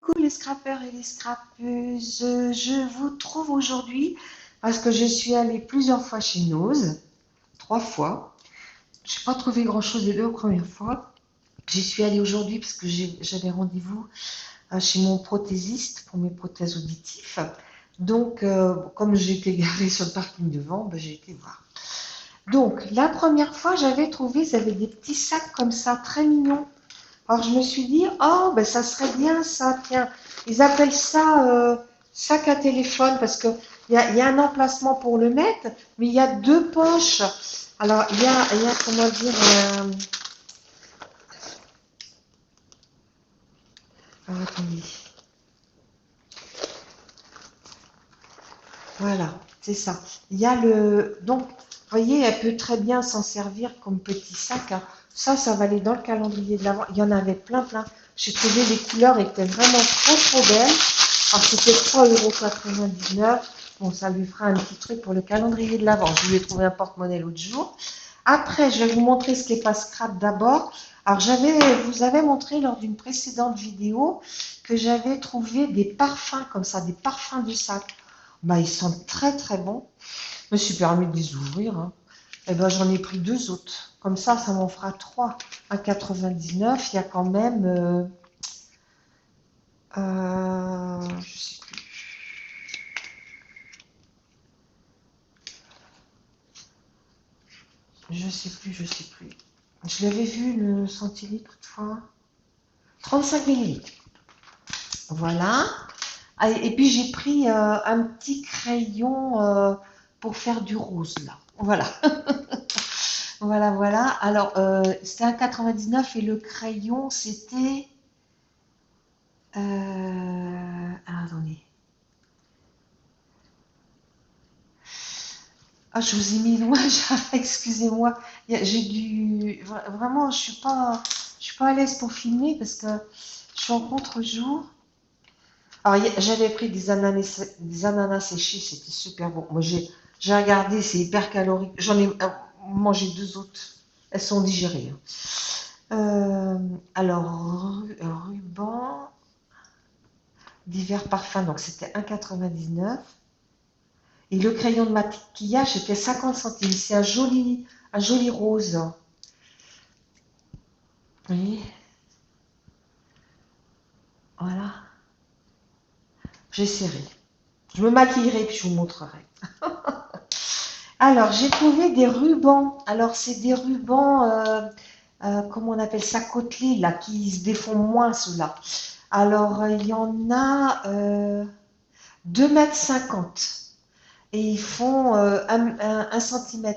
Coucou les scrappeurs et les scrappeuses, je vous trouve aujourd'hui parce que je suis allée plusieurs fois chez Nose, 3 fois. Je n'ai pas trouvé grand-chose les 2 premières fois. J'y suis allée aujourd'hui parce que j'avais rendez-vous chez mon prothésiste pour mes prothèses auditives. Donc, comme j'étais garée sur le parking devant, j'ai été voir. Donc, la première fois, j'avais trouvé, ils avaient des petits sacs comme ça, très mignons. Alors je me suis dit, oh, ça serait bien ça, tiens. Ils appellent ça sac à téléphone parce qu'il y a un emplacement pour le mettre, mais il y a 2 poches. Alors il y a comment dire, attendez. Voilà, c'est ça. Il y a donc, vous voyez, elle peut très bien s'en servir comme petit sac, hein. Ça va aller dans le calendrier de l'Avent. Il y en avait plein, plein. J'ai trouvé les couleurs étaient vraiment trop, trop belles. Alors, c'était 3,99 €. Bon, ça lui fera un petit truc pour le calendrier de l'Avent. Je lui ai trouvé un porte-monnaie l'autre jour. Après, je vais vous montrer ce qui n'est pas scrap d'abord. Alors, vous avez montré lors d'une précédente vidéo que j'avais trouvé des parfums comme ça, des parfums de sac. Ils sentent très très bon. Je me suis permis de les ouvrir, hein. Et j'en ai pris 2 autres. Comme ça m'en fera 3 à 99. Il y a quand même, je sais plus. Je sais plus. Je l'avais vu le centilitre toutefois. 35 millilitres. Voilà. Et puis j'ai pris un petit crayon pour faire du rose là. Voilà. Voilà, voilà. Alors, c'était 1,99 et le crayon, c'était... attendez. Ah, je vous ai mis loin, excusez-moi. Vraiment, je suis pas à l'aise pour filmer parce que je suis en contre-jour. Alors, j'avais pris des ananas séchés, c'était super bon. Moi, j'ai regardé, c'est hyper calorique. J'en ai mangé 2 autres. Elles sont digérées, hein. Alors, ruban, divers parfums, donc c'était 1,99 €. Et le crayon de maquillage, c'était 50 centimes. C'est un joli rose. Oui, voilà. J'essaierai. Je me maquillerai puis je vous montrerai. Alors, j'ai trouvé des rubans. Alors, c'est des rubans, comment on appelle ça, côtelés, là, qui se défont moins, ceux-là. Alors, il y en a 2,50 m. Et ils font 1,5 cm.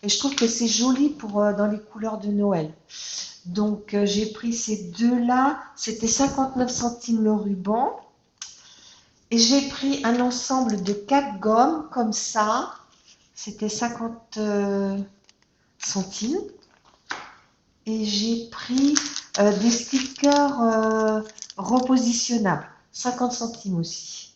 Et je trouve que c'est joli pour dans les couleurs de Noël. Donc, j'ai pris ces deux-là. C'était 59 centimes le ruban. Et j'ai pris un ensemble de 4 gommes comme ça. C'était 50 centimes. Et j'ai pris des stickers repositionnables. 50 centimes aussi.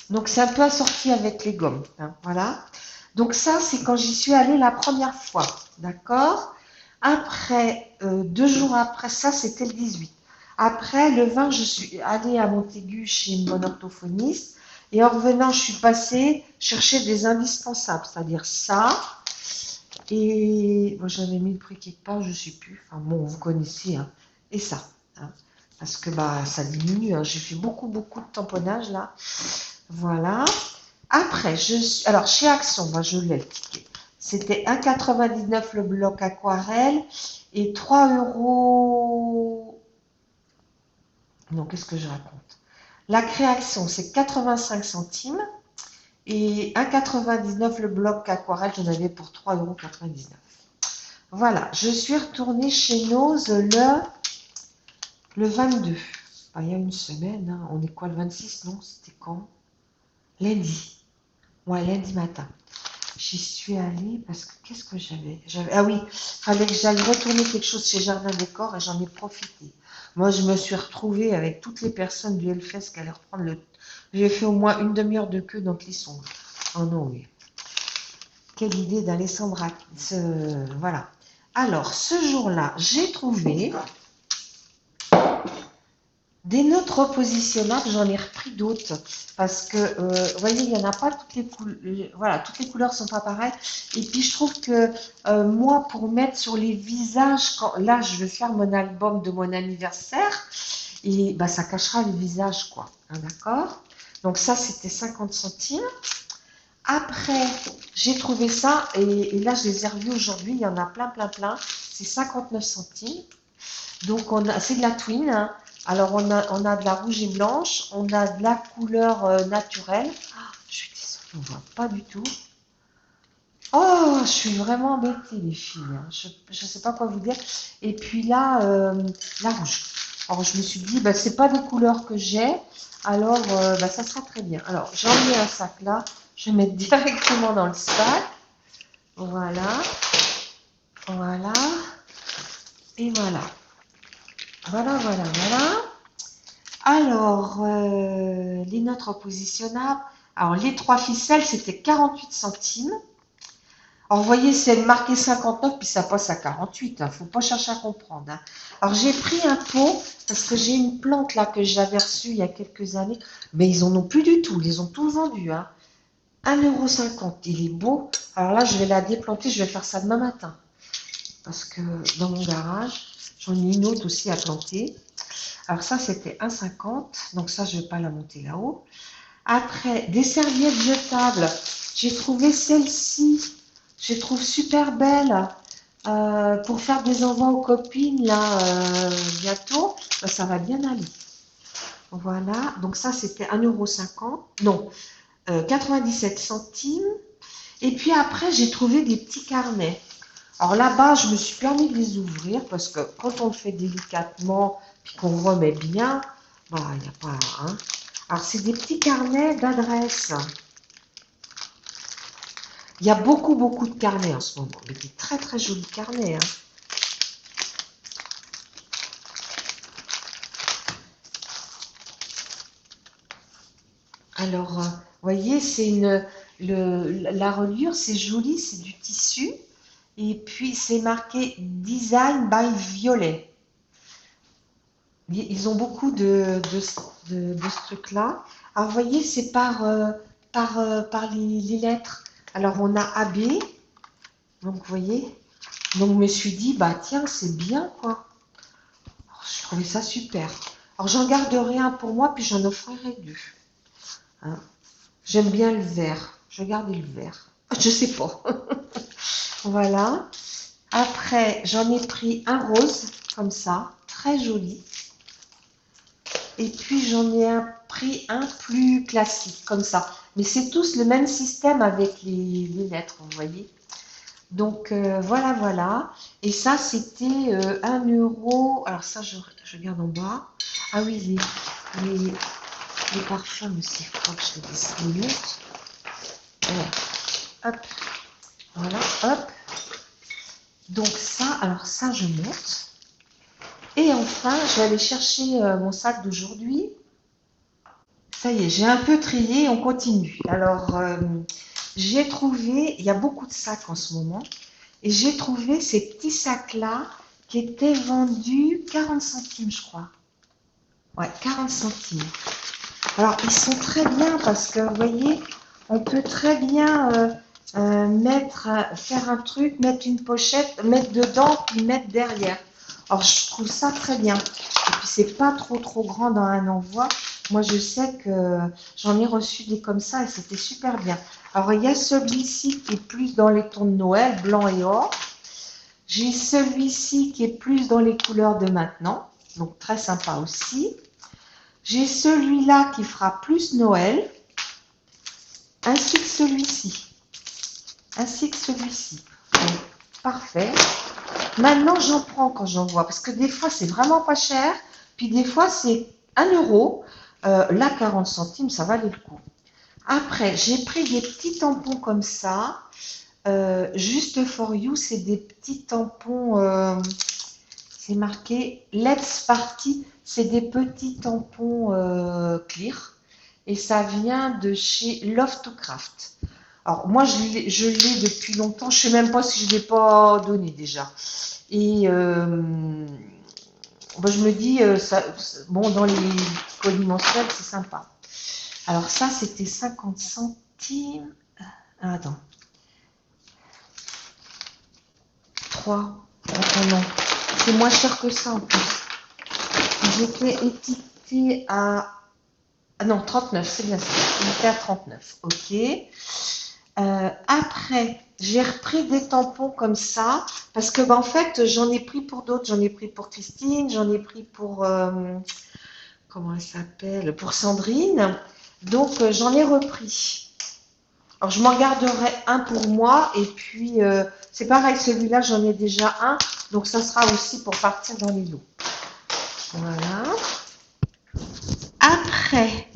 Donc, c'est un peu assorti avec les gommes, hein, voilà. Donc, ça, c'est quand j'y suis allée la première fois. D'accord? Après, 2 jours après, ça, c'était le 18. Après, le 20, je suis allée à Montaigu chez mon orthophoniste. Et en revenant, je suis passée chercher des indispensables, c'est-à-dire ça. Et j'avais mis le prix quelque part, je ne sais plus. Enfin bon, vous connaissez, hein. Et ça, hein, parce que ça diminue, hein. J'ai fait beaucoup, beaucoup de tamponnage là. Voilà. Après, alors chez Action, je l'ai le ticket. C'était 1,99 € le bloc aquarelle et 3 €. Non, qu'est-ce que je raconte? La création, c'est 85 centimes. Et 1,99 € le bloc aquarelle, j'en avais pour 3,99 €. Voilà, je suis retournée chez Nose le 22. Il y a une semaine, hein. On est quoi, le 26? Non, c'était quand? Lundi. Ouais, lundi matin. J'y suis allée parce que qu'est-ce que ah oui, il fallait que j'aille retourner quelque chose chez Jardin Décor et j'en ai profité. Moi, je me suis retrouvée avec toutes les personnes du Hellfest qui allaient reprendre le... J'ai fait au moins une demi-heure de queue dans Clisson. Oh non, oui. Quelle idée d'aller voilà. Alors, ce jour-là, j'ai trouvé Des notes repositionnables, j'en ai repris d'autres parce que, vous voyez, il n'y en a pas toutes les couleurs, voilà, toutes les couleurs sont pas pareilles. Et puis, je trouve que moi, pour mettre sur les visages, là, je vais faire mon album de mon anniversaire et bah, ça cachera le visage, quoi. Hein, d'accord? Donc ça, c'était 50 centimes. Après, j'ai trouvé ça et là, je les ai revus aujourd'hui. Il y en a plein, plein, plein. C'est 59 centimes. Donc, c'est de la twin, hein. Alors, on a de la rouge et blanche, on a de la couleur naturelle. Ah, je suis désolée, on ne voit pas du tout. Oh, je suis vraiment embêtée, les filles, hein. Je ne sais pas quoi vous dire. Et puis là, la rouge. Alors, je me suis dit, bah, c'est pas des couleurs que j'ai, alors bah, ça sera très bien. Alors, j'en ai un sac là, je vais mettre directement dans le sac. Voilà, voilà, et voilà. Voilà, voilà, voilà. Alors, les notes repositionnables. Alors, les trois ficelles, c'était 48 centimes. Alors, vous voyez, c'est marqué 59, puis ça passe à 48. Il ne faut pas chercher à comprendre. Hein. Alors, j'ai pris un pot, parce que j'ai une plante là que j'avais reçue il y a quelques années. Mais ils n'en ont plus du tout. Ils les ont tous vendus. Hein. 1,50 €. Il est beau. Alors là, je vais la déplanter. Je vais faire ça demain matin. Parce que dans mon garage, j'en ai une autre aussi à planter. Alors ça, c'était 1,50 €. Donc ça, je ne vais pas la monter là-haut. Après, des serviettes jetables. J'ai trouvé celle-ci. Je les trouve super belle. Pour faire des envois aux copines, là, bientôt. Ben, ça va bien aller. Voilà. Donc ça, c'était 1,50 €. Non, 97 centimes. Et puis après, j'ai trouvé des petits carnets. Alors là-bas, je me suis permis de les ouvrir parce que quand on le fait délicatement puis qu'on remet bien, bah, il n'y a pas. Hein. Alors, c'est des petits carnets d'adresses. Il y a beaucoup, beaucoup de carnets en ce moment. Mais des très, très jolis carnets. Hein. Alors, vous voyez, c'est la reliure, c'est joli, c'est du tissu. Et puis, c'est marqué Design by Violet. Ils ont beaucoup de ce truc-là. Alors, vous voyez, c'est par les lettres. Alors, on a AB. Donc, vous voyez. Donc, je me suis dit, bah tiens, c'est bien, quoi. Alors, je trouvais ça super. Alors, j'en garderai un pour moi, puis j'en offrirai deux. Hein. J'aime bien le vert. Je garde le vert. Je sais pas. Voilà. Après, j'en ai pris un rose, comme ça, très joli. Et puis, j'en ai pris un plus classique, comme ça. Mais c'est tous le même système avec les lettres, vous voyez. Donc, voilà, voilà. Et ça, c'était 1 €. Alors, ça, je regarde en bas. Ah oui, les parfums aussi. Il faut que je les minutes. Voilà. Hop. Voilà, hop. Donc, ça, alors ça, je monte. Et enfin, je vais aller chercher mon sac d'aujourd'hui. Ça y est, j'ai un peu trié, on continue. Alors, j'ai trouvé, il y a beaucoup de sacs en ce moment, et j'ai trouvé ces petits sacs-là qui étaient vendus 40 centimes, je crois. Ouais, 40 centimes. Alors, ils sont très bien parce que, vous voyez, on peut très bien faire un truc, mettre une pochette, mettre dedans, puis mettre derrière. Alors, je trouve ça très bien. Et puis, c'est pas trop, trop grand dans un envoi. Moi, je sais que j'en ai reçu des comme ça et c'était super bien. Alors, il y a celui-ci qui est plus dans les tons de Noël, blanc et or. J'ai celui-ci qui est plus dans les couleurs de maintenant, donc très sympa aussi. J'ai celui-là qui fera plus Noël, ainsi que celui-ci. Ainsi que celui-ci. Donc, parfait. Maintenant, j'en prends quand j'en vois, parce que des fois, c'est vraiment pas cher, puis des fois, c'est 1 €. Là, 40 centimes, ça valait le coup. Après, j'ai pris des petits tampons comme ça. Juste for you, c'est des petits tampons, c'est marqué Let's Party. C'est des petits tampons clear. Et ça vient de chez Love to Craft. Alors, moi, je l'ai depuis longtemps. Je ne sais même pas si je ne l'ai pas donné déjà. Et Bon, je me dis, bon, dans les colis mensuels, c'est sympa. Alors ça, c'était 50 centimes. Ah, attends. 3. Oh non, c'est moins cher que ça en plus. J'étais étiquetée à... Ah non, 39, c'est bien ça. J'étais à 39, ok. Après, j'ai repris des tampons comme ça, parce que en fait, j'en ai pris pour d'autres. J'en ai pris pour Christine, j'en ai pris pour... comment elle s'appelle? Pour Sandrine. Donc, j'en ai repris. Alors, je m'en garderai un pour moi, et puis, c'est pareil, celui-là, j'en ai déjà un, donc ça sera aussi pour partir dans les lots. Voilà. Après,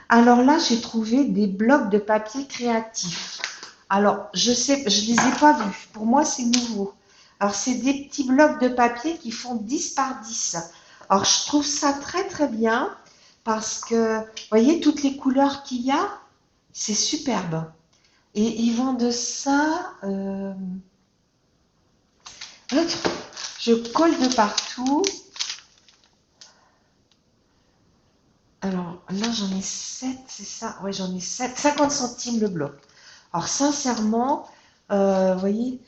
alors là, j'ai trouvé des blocs de papier créatifs. Alors, je sais, je les ai pas vus. Pour moi, c'est nouveau. Alors, c'est des petits blocs de papier qui font 10 par 10. Alors, je trouve ça très, très bien parce que, vous voyez, toutes les couleurs qu'il y a, c'est superbe. Et ils vendent ça, je colle de partout. Alors là, j'en ai 7, c'est ça? Ouais, j'en ai 7. 50 centimes le bloc. Alors sincèrement, vous voyez,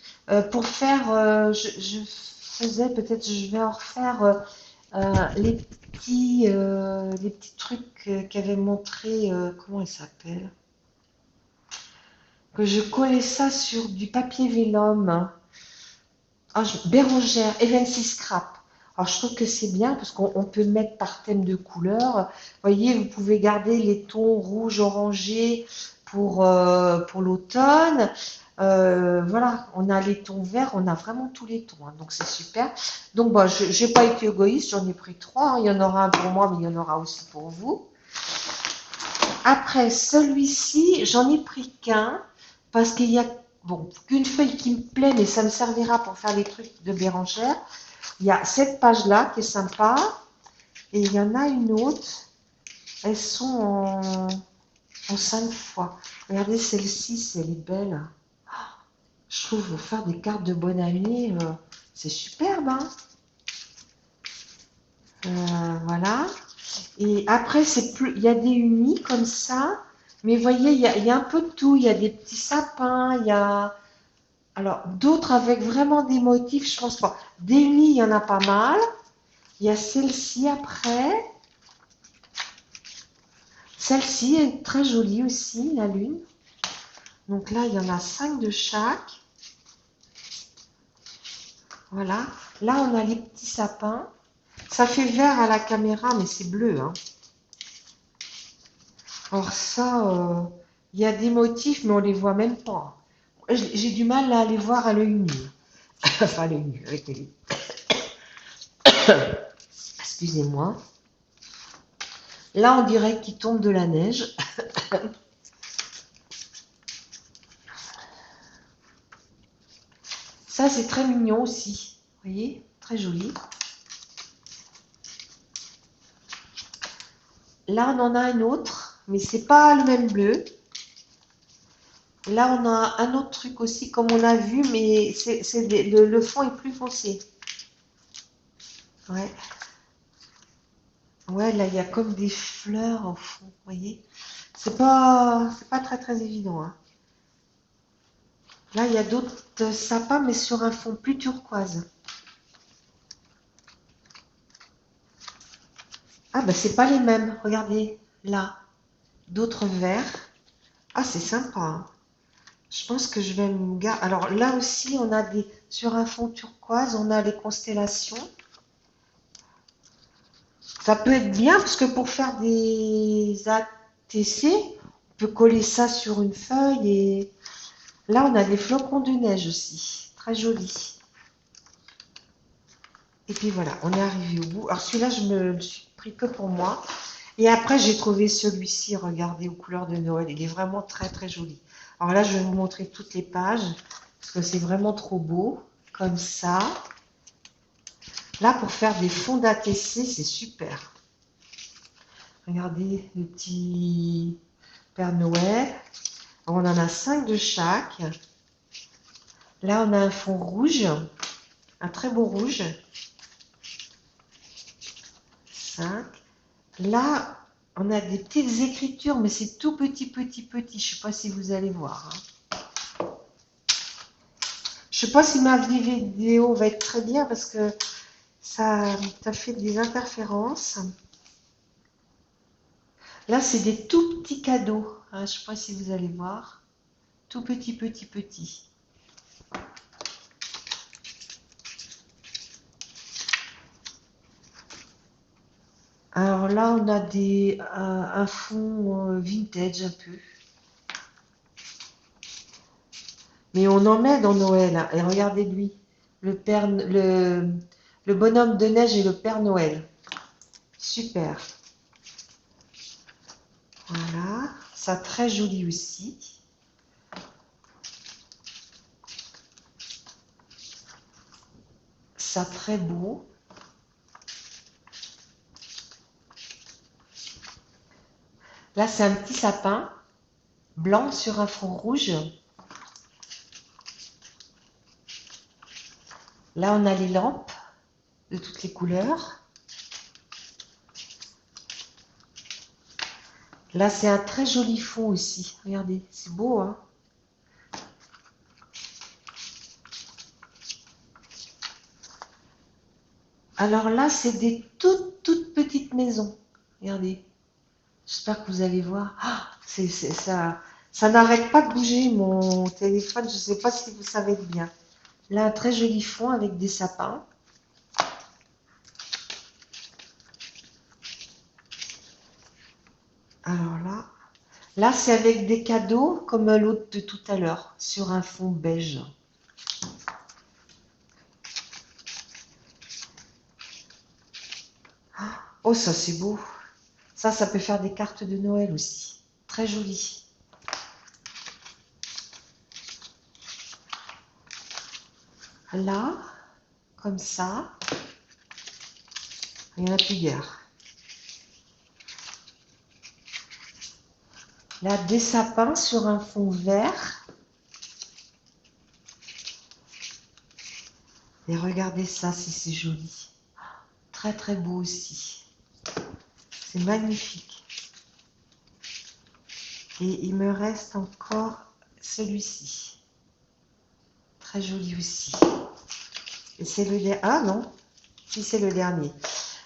pour faire, je faisais, peut-être je vais en refaire les petits trucs qu'avait montré, comment il s'appelle? Que je collais ça sur du papier vélum. Ah, Bérangère, Evency Scrap. Alors, je trouve que c'est bien parce qu'on peut mettre par thème de couleur. Vous voyez, vous pouvez garder les tons rouge, orangé pour l'automne. Voilà, on a les tons verts, on a vraiment tous les tons, hein, donc c'est super. Donc, bon, je n'ai pas été égoïste, j'en ai pris 3. Hein. Il y en aura un pour moi, mais il y en aura aussi pour vous. Après, celui-ci, j'en ai pris qu'un parce qu'il y a bon, qu'une feuille qui me plaît, mais ça me servira pour faire les trucs de Bérangère. Il y a cette page-là qui est sympa et il y en a une autre. Elles sont en 5 fois. Regardez celle-ci, elle est belle. Je trouve faire des cartes de bonne année, c'est superbe. Hein. Voilà. Et après, c'est plus, il y a des unis comme ça. Mais vous voyez, il y a un peu de tout. Il y a des petits sapins, il y a... Alors, d'autres avec vraiment des motifs, je pense pas. Des unis, il y en a pas mal. Il y a celle-ci après. Celle-ci est très jolie aussi, la lune. Donc là, il y en a 5 de chaque. Voilà. Là, on a les petits sapins. Ça fait vert à la caméra, mais c'est bleu. Hein. Alors ça, il y a des motifs, mais on les voit même pas. J'ai du mal à les voir à l'œil nu. Enfin, à l'œil nu, avec les... Excusez-moi. Là, on dirait qu'il tombe de la neige. Ça, c'est très mignon aussi. Vous voyez, très joli. Là, on en a un autre, mais c'est pas le même bleu. Là, on a un autre truc aussi, comme on a vu, mais le fond est plus foncé. Ouais. Ouais, là, il y a comme des fleurs au fond, vous voyez. C'est pas très, très évident. Hein. Là, il y a d'autres sapins, mais sur un fond plus turquoise. Ah, ben, c'est pas les mêmes. Regardez, là. D'autres verts. Ah, c'est sympa. Hein. Je pense que je vais me garder. Alors, là aussi, on a des... Sur un fond turquoise, on a les constellations. Ça peut être bien, parce que pour faire des ATC, on peut coller ça sur une feuille. Et là, on a des flocons de neige aussi. Très joli. Et puis voilà, on est arrivé au bout. Alors celui-là, je me le suis pris que pour moi. Et après, j'ai trouvé celui-ci, regardez, aux couleurs de Noël. Il est vraiment très, très joli. Alors là, je vais vous montrer toutes les pages, parce que c'est vraiment trop beau, comme ça. Là, pour faire des fonds d'ATC, c'est super. Regardez le petit Père Noël. Alors, on en a 5 de chaque. Là, on a un fond rouge, un très beau rouge. 5. Là, on a des petites écritures, mais c'est tout petit, petit, petit. Je ne sais pas si vous allez voir. Je ne sais pas si ma vidéo va être très bien parce que ça fait des interférences. Là, c'est des tout petits cadeaux. Je ne sais pas si vous allez voir. Tout petit, petit, petit. Alors là, on a un fond vintage un peu. Mais on en met dans Noël. Hein. Et regardez lui, le bonhomme de neige et le Père Noël. Super. Voilà. Ça très joli aussi. Ça très beau. Là, c'est un petit sapin blanc sur un fond rouge. Là, on a les lampes de toutes les couleurs. Là, c'est un très joli fond aussi. Regardez, c'est beau, hein? Alors là, c'est des toutes petites maisons. Regardez. J'espère que vous allez voir. Ah, ça n'arrête pas de bouger mon téléphone. Je ne sais pas si vous savez bien. Là, un très joli fond avec des sapins. Alors là c'est avec des cadeaux comme l'autre de tout à l'heure, sur un fond beige. Oh, ça c'est beau. Ça peut faire des cartes de Noël aussi. Très joli. Là, comme ça. Il y en a plusieurs. Là, des sapins sur un fond vert. Et regardez ça, si c'est joli. Très très beau aussi. C'est magnifique. Et il me reste encore celui-ci. Très joli aussi. Et c'est le dernier. Ah non, si c'est le dernier.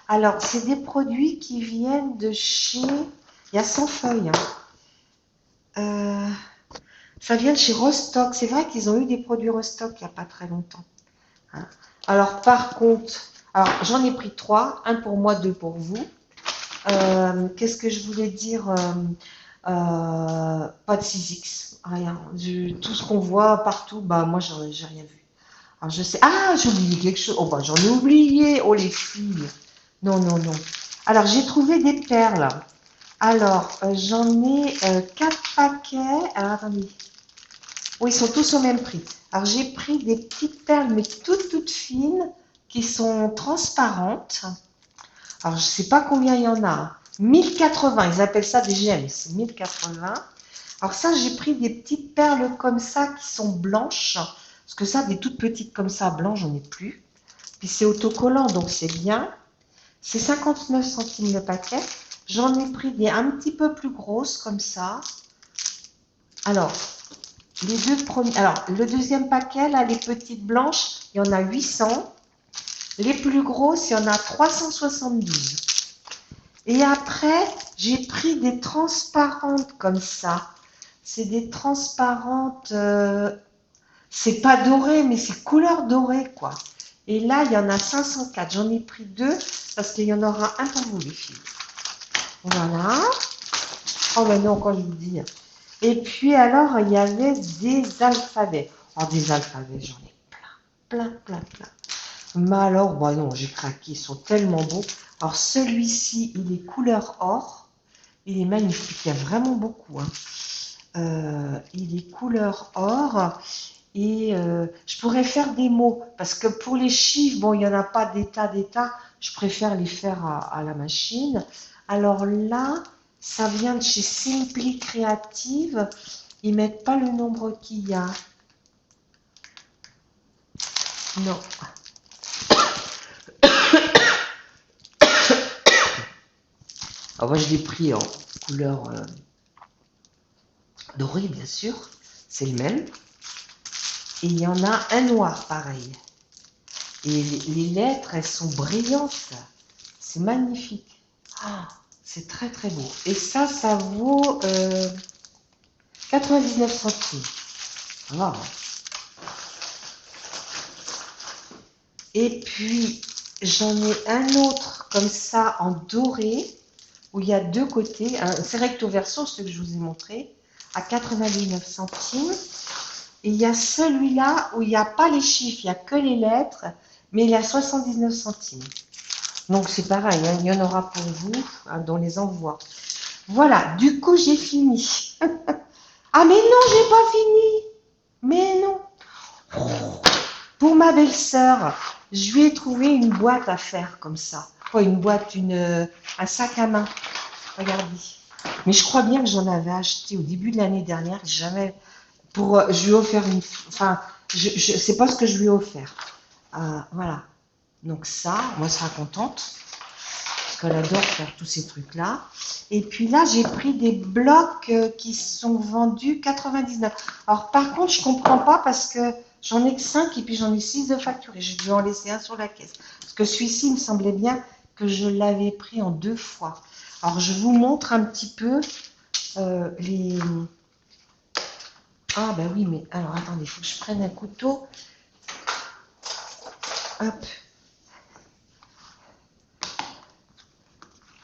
Alors, c'est des produits qui viennent de chez... Il y a 100 feuilles. Hein. Ça vient de chez Rostock. C'est vrai qu'ils ont eu des produits Rostock il n'y a pas très longtemps. Hein. Alors, par contre, j'en ai pris 3. Un pour moi, 2 pour vous. Qu'est-ce que je voulais dire pas de 6X. Rien. Tout ce qu'on voit partout, bah moi, j'ai rien vu. Alors, je sais... Ah, j'ai oublié quelque chose. Oh, bah, j'en ai oublié. Oh, les filles. Non, non, non. Alors, j'ai trouvé des perles. Alors, j'en ai 4 paquets. Alors, attendez. Oui, ils sont tous au même prix. Alors, j'ai pris des petites perles, mais toutes fines, qui sont transparentes. Alors, je ne sais pas combien il y en a. 1080, ils appellent ça des gemmes. C'est 1080. Alors, ça, j'ai pris des petites perles comme ça, qui sont blanches. Parce que ça, des toutes petites comme ça, blanches, j'en ai plus. Puis, c'est autocollant, donc c'est bien. C'est 59 centimes le paquet. J'en ai pris des un petit peu plus grosses comme ça. Alors, les deux premiers. Alors, le deuxième paquet, là, les petites blanches, il y en a 800. Les plus grosses, il y en a 372. Et après, j'ai pris des transparentes comme ça. C'est des transparentes. C'est pas doré, mais c'est couleur dorée, quoi. Et là, il y en a 504. J'en ai pris 2 parce qu'il y en aura un pour vous, les filles. Voilà. Oh, mais non, quand je vous dis. Et puis, alors, il y avait des alphabets. Oh, des alphabets, j'en ai plein. Mais alors, bah non, j'ai craqué. Ils sont tellement beaux. Alors, celui-ci, il est couleur or. Il est magnifique. Il y a vraiment beaucoup. Hein. Il est couleur or. Et je pourrais faire des mots. Parce que pour les chiffres, bon, il n'y en a pas d'état. Je préfère les faire à la machine. Alors là, ça vient de chez Simply Creative. Ils ne mettent pas le nombre qu'il y a. Non. Alors moi, je l'ai pris en couleur dorée, bien sûr. C'est le même. Et il y en a un noir, pareil. Et les lettres, elles sont brillantes. C'est magnifique. Ah, c'est très, très beau. Et ça vaut 99 centimes. Wow. Et puis, j'en ai un autre comme ça en doré, où il y a deux côtés. C'est recto verso, ce que je vous ai montré, à 99 centimes. Et il y a celui-là où il n'y a pas les chiffres, il n'y a que les lettres, mais il est à 79 centimes. Donc c'est pareil, hein, il y en aura pour vous dans les envois. Voilà, du coup j'ai fini. Ah mais non, j'ai pas fini. Mais non. Pour ma belle-sœur, je lui ai trouvé une boîte à faire comme ça. Pas une boîte, un sac à main. Regardez. Mais je crois bien que j'en avais acheté au début de l'année dernière. Jamais je lui ai offert une. Enfin, je sais pas ce que je lui ai offert. Voilà. Donc ça, moi, elle sera contente. Parce qu'elle adore faire tous ces trucs-là. Et puis là, j'ai pris des blocs qui sont vendus 99. Alors par contre, je comprends pas parce que j'en ai que 5 et puis j'en ai 6 de facturés. J'ai dû en laisser un sur la caisse. Parce que celui-ci, il me semblait bien que je l'avais pris en 2 fois. Alors je vous montre un petit peu les... Ah bah oui, mais alors attendez, il faut que je prenne un couteau. Hop.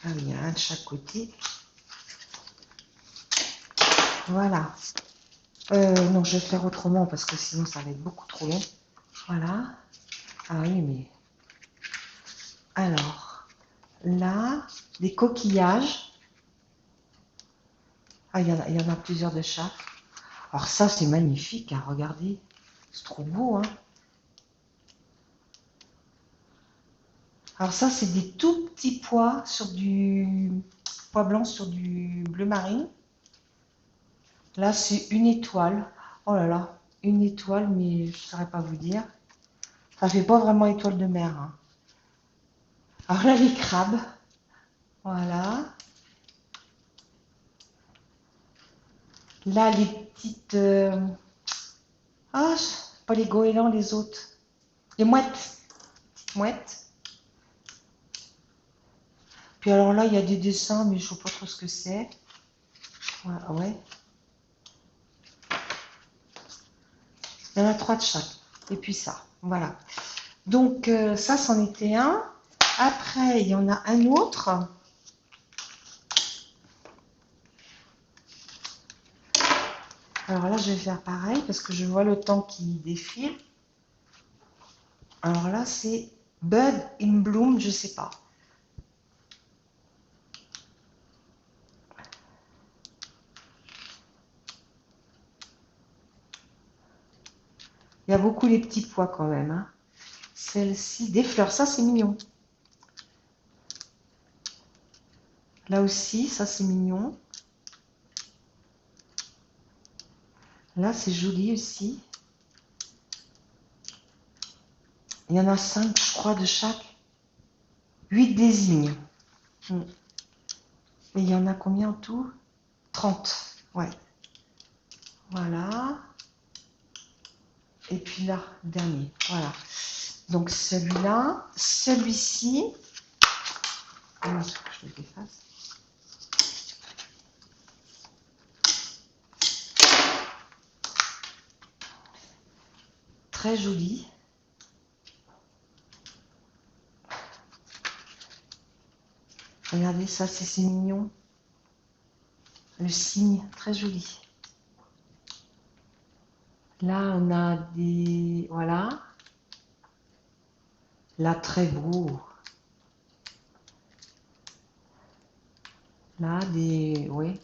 Ah oui, il y en a un de chaque côté. Voilà. Non, je vais faire autrement parce que sinon ça va être beaucoup trop long. Voilà. Ah oui, mais... Alors, là, des coquillages. Ah, il y en a plusieurs de chaque. Alors ça, c'est magnifique, hein, regardez. C'est trop beau, hein. Alors ça, c'est des tout petits pois sur du... pois blanc sur du bleu marine. Là, c'est une étoile. Oh là là, une étoile, mais je ne saurais pas vous dire. Ça fait pas vraiment étoile de mer, hein. Alors là, les crabes. Voilà. Là, les petites... Ah, pas les goélands, les autres. Les mouettes. Mouettes. Puis alors là, il y a des dessins, mais je ne sais pas trop ce que c'est. Ouais. Il y en a 3 de chaque. Et puis ça. Voilà. Donc, ça, c'en était un. Après, il y en a un autre. Alors là, je vais faire pareil parce que je vois le temps qui défile. Alors là, c'est Bud in Bloom, je sais pas. Il y a beaucoup les petits pois quand même, hein. Celle-ci, des fleurs, ça c'est mignon. Là aussi, ça c'est mignon. Là, c'est joli aussi. Il y en a 5, je crois, de chaque. 8 désignes. Et il y en a combien en tout? 30. Ouais. Voilà. Et puis là, dernier. Voilà. Donc celui-là, celui-ci. Je le défasse. Très joli. Regardez ça, c'est mignon. Le cygne, très joli. Là, on a des... Voilà. Là, très beau. Là, des... Oui.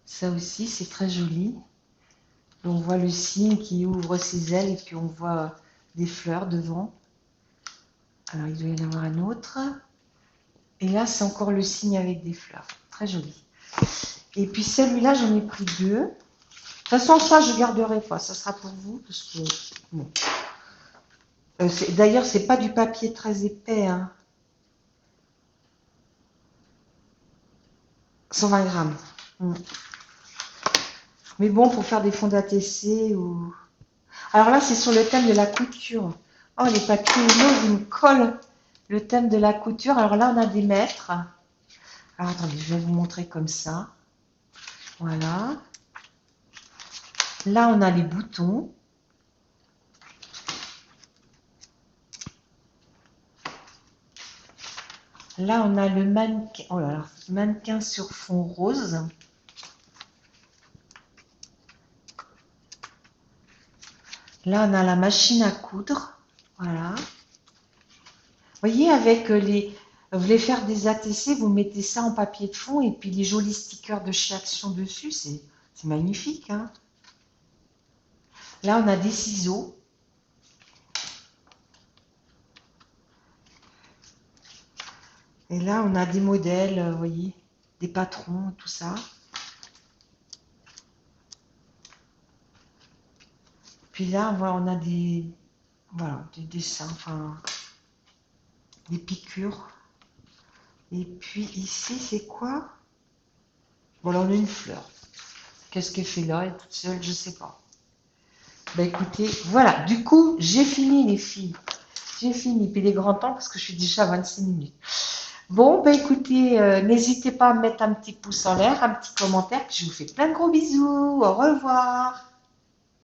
Ça aussi, c'est très joli. On voit le cygne qui ouvre ses ailes et puis on voit des fleurs devant. Alors, il doit y en avoir un autre. Et là, c'est encore le cygne avec des fleurs. Très joli. Et puis celui-là, j'en ai pris 2. De toute façon, ça, je garderai pas. Ça sera pour vous. Parce que, bon. D'ailleurs, c'est pas du papier très épais, hein. 120 grammes. Mm. Mais bon, pour faire des fonds d'ATC ou... Alors là, c'est sur le thème de la couture. Oh, les papiers Hello, ils me collent le thème de la couture. Alors là, on a des mètres. Alors attendez, je vais vous montrer comme ça. Voilà. Là, on a les boutons. Là, on a le mannequin, oh là là, mannequin sur fond rose. Là, on a la machine à coudre. Voilà. Vous voyez, avec les... Vous voulez faire des ATC, vous mettez ça en papier de fond et puis les jolis stickers de chez Action dessus. C'est magnifique, hein. Là, on a des ciseaux. Et là, on a des modèles, vous voyez, des patrons, tout ça. Puis là, voilà, on a des, voilà, des dessins, enfin, des piqûres. Et puis ici, c'est quoi? Voilà, on a une fleur. Qu'est-ce qu'elle fait là? Elle est toute seule, je sais pas. Bah écoutez, voilà, du coup, j'ai fini les filles. J'ai fini. Puis les grands temps parce que je suis déjà à 26 minutes. Bon, bah écoutez, n'hésitez pas à mettre un petit pouce en l'air, un petit commentaire. Puis je vous fais plein de gros bisous. Au revoir.